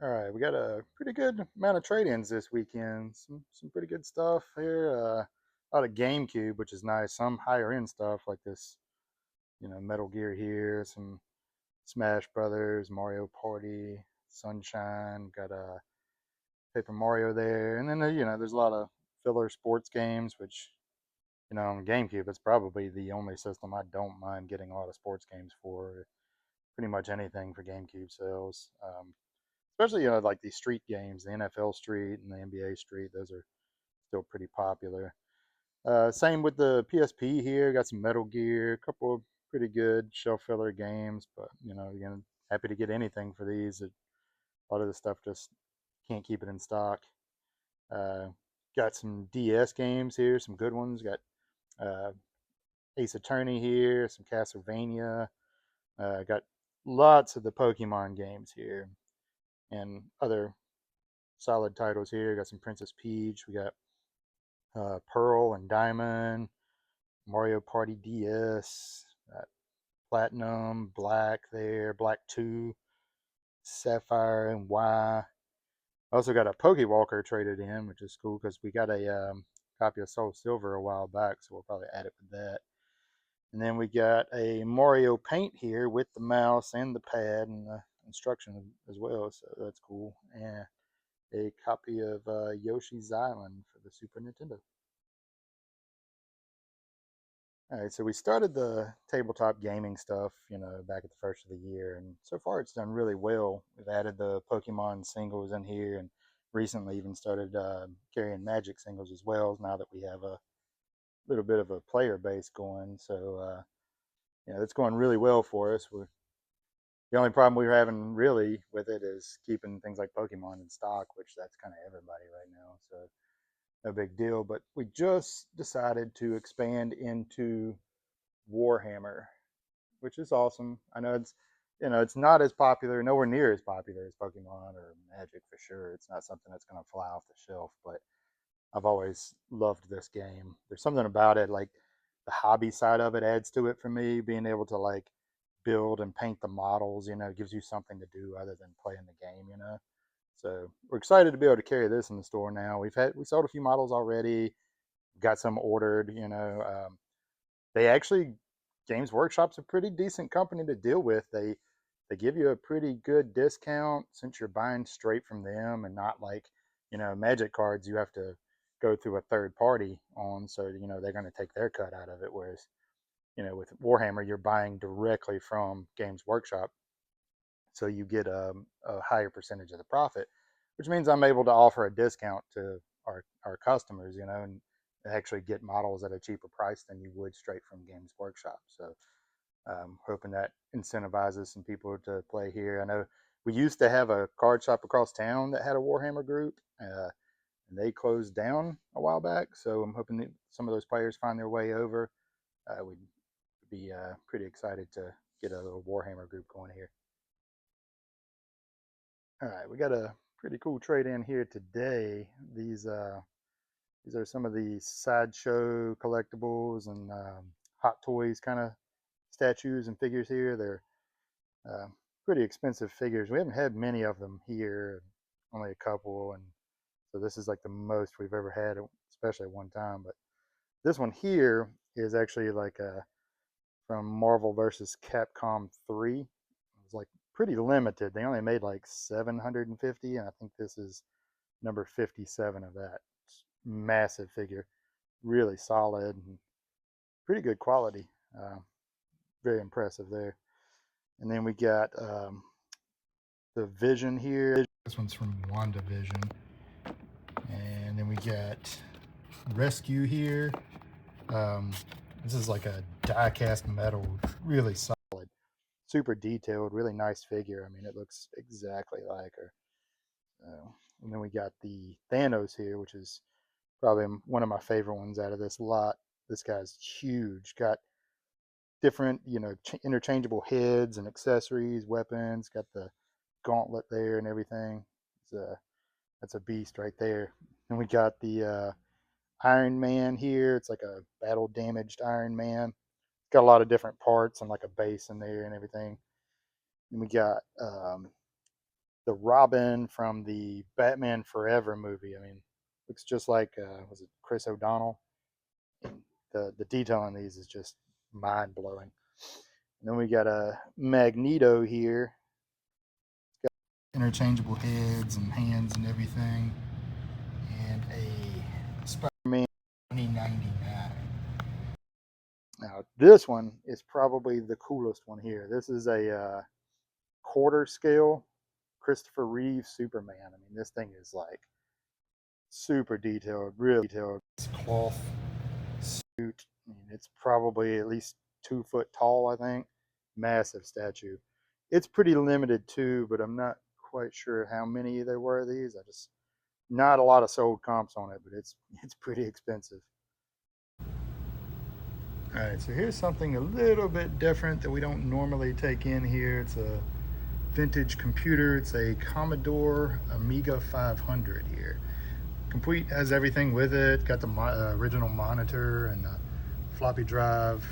All right, we got a pretty good amount of trade-ins this weekend. Some pretty good stuff here. A lot of GameCube, which is nice. Some higher end stuff like this, Metal Gear here. Some Smash Brothers, Mario Party, Sunshine. Got a Paper Mario there, and then there's a lot of filler sports games, which on GameCube it's probably the only system I don't mind getting a lot of sports games for. Pretty much anything for GameCube sales. Especially like these street games, the NFL Street and the NBA Street. Those are still pretty popular. Same with the PSP here. Got some Metal Gear, a couple of pretty good shelf filler games, but again, happy to get anything for these. A lot of the stuff just can't keep it in stock. Uh, got some DS games here, some good ones. Got uh, Ace Attorney here, some Castlevania. Got lots of the Pokemon games here, and other solid titles here. Got some Princess Peach. We got Pearl and Diamond, Mario Party DS, Platinum, Black there, Black 2, Sapphire, and Y. I also got a Pokewalker traded in, which is cool because we got a copy of Soul Silver a while back, so we'll probably add it with that. And then we got a Mario Paint here with the mouse and the pad and the instruction as well, so that's cool. And a copy of Yoshi's Island for the Super Nintendo. All right, so we started the tabletop gaming stuff, back at the first of the year, and so far it's done really well. We've added the Pokemon singles in here, and recently even started carrying Magic singles as well. Now that we have a little bit of a player base going, so it's going really well for us. The only problem we're having really with it is keeping things like Pokemon in stock, which that's kind of everybody right now. So no big deal. But we just decided to expand into Warhammer, which is awesome. I know it's not as popular, nowhere near as popular as Pokemon or Magic for sure. It's not something that's going to fly off the shelf, but I've always loved this game. There's something about it, like the hobby side of it adds to it for me, being able to like build and paint the models, gives you something to do other than playing the game. So we're excited to be able to carry this in the store now. We sold a few models already, got some ordered. They actually Games Workshop's a pretty decent company to deal with. They give you a pretty good discount since you're buying straight from them and not like Magic cards you have to go through a third party on. So they're going to take their cut out of it. Whereas with Warhammer you're buying directly from Games Workshop, so you get a higher percentage of the profit, which means I'm able to offer a discount to our customers, and actually get models at a cheaper price than you would straight from Games Workshop. So hoping that incentivizes some people to play here. I know we used to have a card shop across town that had a Warhammer group, and they closed down a while back. So I'm hoping that some of those players find their way over. We'd be pretty excited to get a little Warhammer group going here. All right, we got a pretty cool trade in here today. These are some of the sideshow collectibles and hot toys kind of statues and figures here. They're uh, pretty expensive figures. We haven't had many of them here, only a couple, and so this is like the most we've ever had, especially at one time. But this one here is actually like from Marvel versus Capcom 3. It was like pretty limited. They only made like 750, and I think this is number 57 of that. Massive figure, really solid and pretty good quality. Very impressive there. And then we got the Vision here. This one's from WandaVision. And then we got Rescue here. Um, this is like a die cast metal, really solid, super detailed, really nice figure. I mean, it looks exactly like her. And then we got the Thanos here, which is probably one of my favorite ones out of this lot. This guy's huge, got different, interchangeable heads and accessories, weapons, got the gauntlet there and everything. That's a beast right there. And we got the Iron Man here. It's like a battle damaged Iron Man. It's got a lot of different parts and like a base in there and everything. And we got the Robin from the Batman Forever movie. I mean, looks just like was it Chris O'Donnell? And the detail on these is just mind blowing. And then we got a Magneto here. Interchangeable heads and hands and everything, and a Spider-Man 2099. Now this one is probably the coolest one here. This is a quarter scale Christopher Reeve Superman. I mean, this thing is like super detailed, really detailed. It's cloth suit. I mean, it's probably at least 2 foot tall, I think. Massive statue. It's pretty limited too, but I'm not quite sure how many there were of these. I just not a lot of sold comps on it, but it's pretty expensive. All right, so here's something a little bit different that we don't normally take in here. It's a vintage computer. It's a Commodore Amiga 500 here. Complete, has everything with it. Got the original monitor and the floppy drive,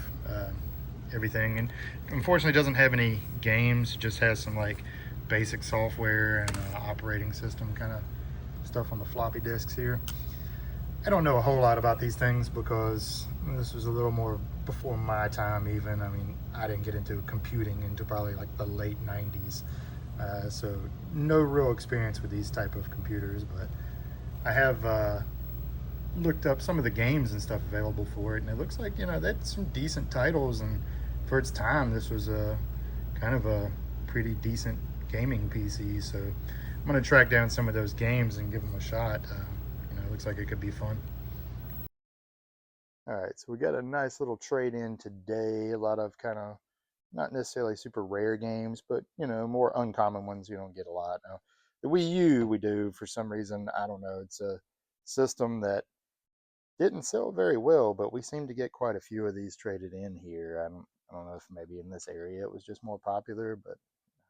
everything. And unfortunately doesn't have any games. It just has some like basic software and operating system kind of stuff on the floppy disks here. I don't know a whole lot about these things because this was a little more before my time even. I mean, I didn't get into computing until probably like the late 90s. So no real experience with these type of computers, but I have looked up some of the games and stuff available for it, and it looks like, you know, that's some decent titles, and for its time, this was a kind of a pretty decent gaming PC. So I'm gonna track down some of those games and give them a shot. You know, it looks like it could be fun. All right, so we got a nice little trade in today. A lot of kind of not necessarily super rare games, but you know, more uncommon ones you don't get a lot. Now, the Wii U we do for some reason. I don't know. It's a system that didn't sell very well, but we seem to get quite a few of these traded in here. I don't know if maybe in this area it was just more popular, but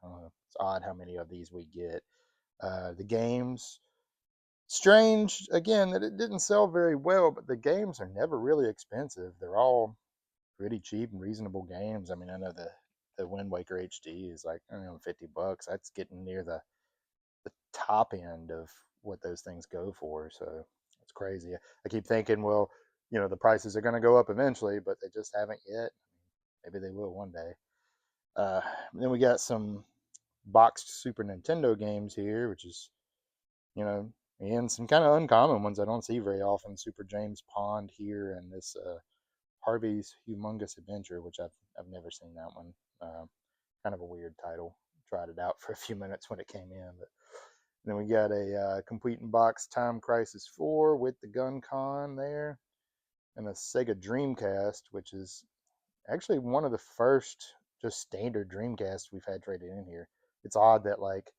I don't know. It's odd how many of these we get. The games, strange again that it didn't sell very well, but the games are never really expensive. They're all pretty cheap and reasonable games. I mean, I know the Wind Waker HD is like, I don't know, $50. That's getting near the top end of what those things go for. So it's crazy. I keep thinking, well, you know, the prices are going to go up eventually, but they just haven't yet. Maybe they will one day. Then we got some boxed Super Nintendo games here, which is, you know, and some kind of uncommon ones I don't see very often. Super James Pond here, and this Harvey's Humongous Adventure, which I've never seen that one. Kind of a weird title. Tried it out for a few minutes when it came in, but then we got a complete in box Time Crisis 4 with the Gun Con there, and a Sega Dreamcast, which is actually one of the first just standard Dreamcasts we've had traded in here. It's odd that like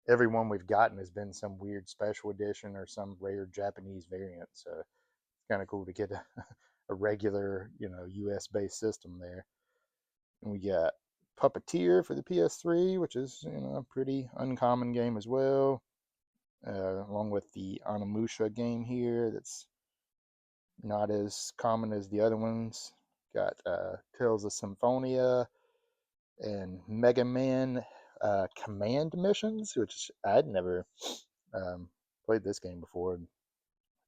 every one we've gotten has been some weird special edition or some rare Japanese variant. So it's kind of cool to get a regular, you know, US based system there. And we got Puppeteer for the PS3, which is, you know, a pretty uncommon game as well. Along with the Onimusha game here, that's not as common as the other ones. Got Tales of Symphonia and Mega Man Command Missions, which I'd never played this game before.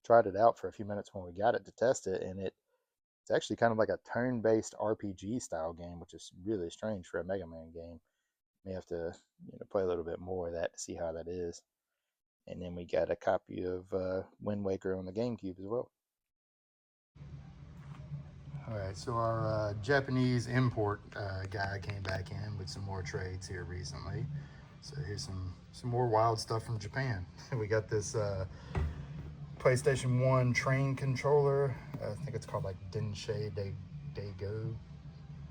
Tried it out for a few minutes when we got it to test it, and it's actually kind of like a turn-based RPG style game, which is really strange for a Mega Man game. May have to, you know, play a little bit more of that to see how that is. And then we got a copy of Wind Waker on the GameCube as well. All right, so our Japanese import guy came back in with some more trades here recently. So here's some more wild stuff from Japan. We got this PlayStation 1 train controller. I think it's called like Densei Daigo,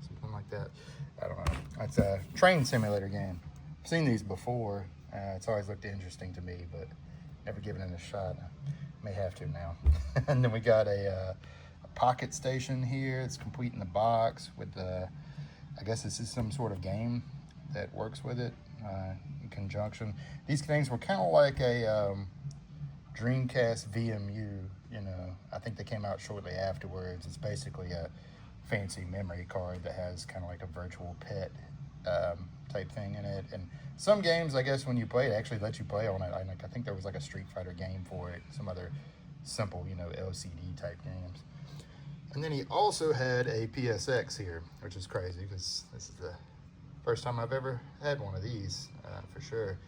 something like that. I don't know. It's a train simulator game. I've seen these before. It's always looked interesting to me, but never given it a shot. May have to now. And then we got a pocket station here. It's complete in the box with the, I guess this is some sort of game that works with it in conjunction. These things were kind of like a Dreamcast VMU, you know. I think they came out shortly afterwards. It's basically a fancy memory card that has kind of like a virtual pet type thing in it. And some games, I guess, when you play it, actually lets you play on it. I think there was like a Street Fighter game for it, some other simple, LCD type games. And then he also had a PSX here, which is crazy because this is the first time I've ever had one of these, for sure.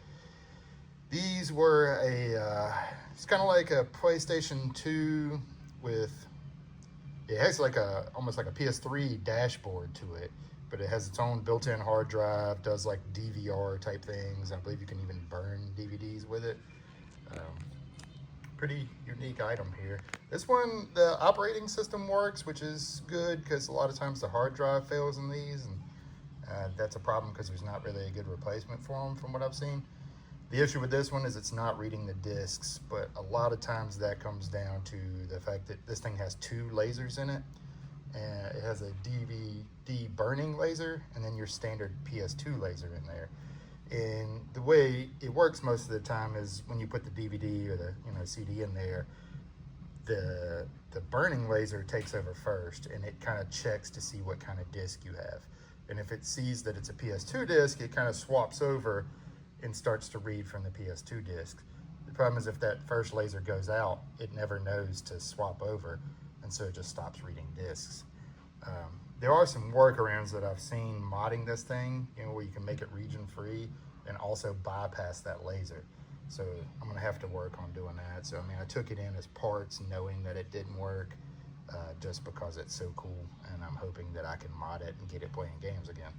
These were it's kind of like a PlayStation 2 with, it has like almost like a PS3 dashboard to it, but it has its own built-in hard drive, does like DVR type things. I believe you can even burn DVDs with it. Pretty unique item here. This one, the operating system works, which is good because a lot of times the hard drive fails in these, and that's a problem because there's not really a good replacement for them from what I've seen. The issue with this one is it's not reading the discs, but a lot of times that comes down to the fact that this thing has 2 lasers in it, and it has a DVD burning laser and then your standard PS2 laser in there. And the way it works most of the time is when you put the DVD or the CD in there, the burning laser takes over first, and it kind of checks to see what kind of disc you have. And if it sees that it's a PS2 disc, it kind of swaps over and starts to read from the PS2 disc. The problem is if that first laser goes out, it never knows to swap over, and so it just stops reading discs. There are some workarounds that I've seen modding this thing, where you can make it region free and also bypass that laser. So I'm gonna have to work on doing that. So I took it in as parts knowing that it didn't work, just because it's so cool, and I'm hoping that I can mod it and get it playing games again.